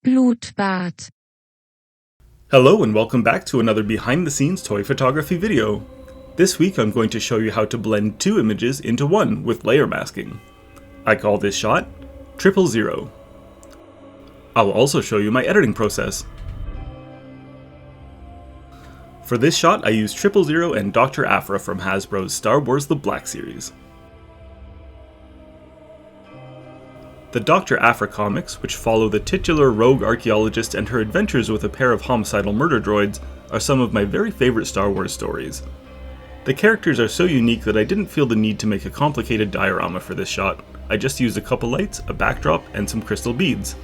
Blutbad. Hello and welcome back to another behind the scenes toy photography video. This week I'm going to show you how to blend two images into one with layer masking. I call this shot 000. I'll also show you my editing process. For this shot I used 000 and Doctor Aphra from Hasbro's Star Wars The Black Series. The Doctor Aphra comics, which follow the titular rogue archaeologist and her adventures with a pair of homicidal murder droids, are some of my very favorite Star Wars stories. The characters are so unique that I didn't feel the need to make a complicated diorama for this shot. I just used a couple lights, a backdrop, and some crystal beads.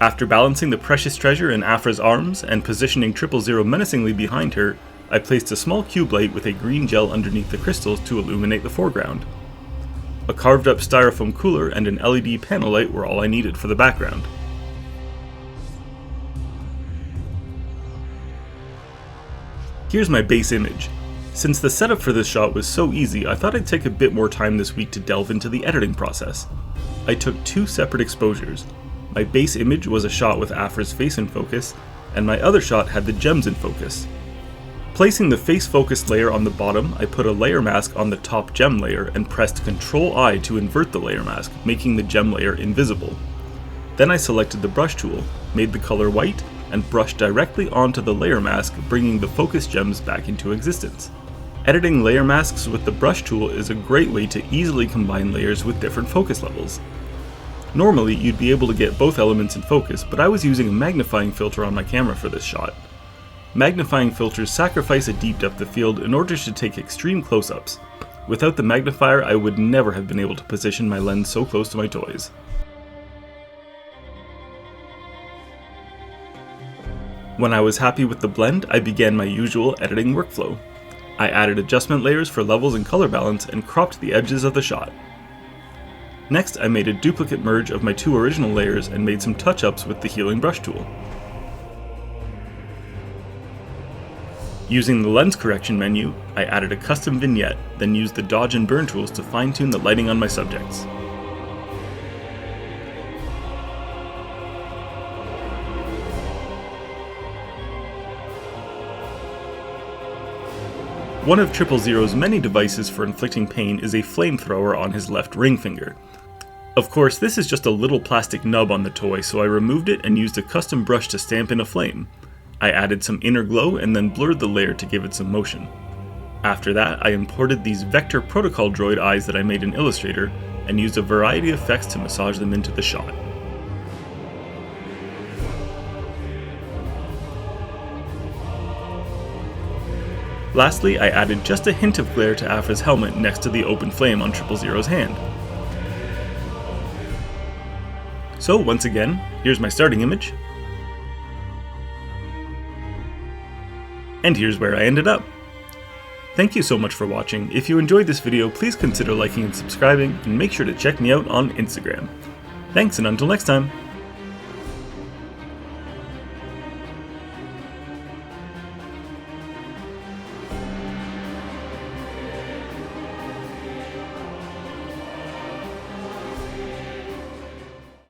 After balancing the precious treasure in Aphra's arms and positioning 000 menacingly behind her, I placed a small cube light with a green gel underneath the crystals to illuminate the foreground. A carved up styrofoam cooler and an LED panel light were all I needed for the background. Here's my base image. Since the setup for this shot was so easy, I thought I'd take a bit more time this week to delve into the editing process. I took two separate exposures. My base image was a shot with Aphra's face in focus, and my other shot had the gems in focus. Placing the face focused layer on the bottom, I put a layer mask on the top gem layer and pressed Ctrl-I to invert the layer mask, making the gem layer invisible. Then I selected the brush tool, made the color white, and brushed directly onto the layer mask, bringing the focus gems back into existence. Editing layer masks with the brush tool is a great way to easily combine layers with different focus levels. Normally, you'd be able to get both elements in focus, but I was using a magnifying filter on my camera for this shot. Magnifying filters sacrifice a deep depth of field in order to take extreme close-ups. Without the magnifier, I would never have been able to position my lens so close to my toys. When I was happy with the blend, I began my usual editing workflow. I added adjustment layers for levels and color balance and cropped the edges of the shot. Next, I made a duplicate merge of my two original layers and made some touch-ups with the healing brush tool. Using the lens correction menu, I added a custom vignette, then used the dodge and burn tools to fine-tune the lighting on my subjects. One of 000's many devices for inflicting pain is a flamethrower on his left ring finger. Of course, this is just a little plastic nub on the toy, so I removed it and used a custom brush to stamp in a flame. I added some inner glow and then blurred the layer to give it some motion. After that, I imported these vector protocol droid eyes that I made in Illustrator and used a variety of effects to massage them into the shot. Lastly, I added just a hint of glare to Aphra's helmet next to the open flame on 000's hand. So once again, here's my starting image. And here's where I ended up. Thank you so much for watching. If you enjoyed this video, please consider liking and subscribing, and make sure to check me out on Instagram. Thanks, and until next time.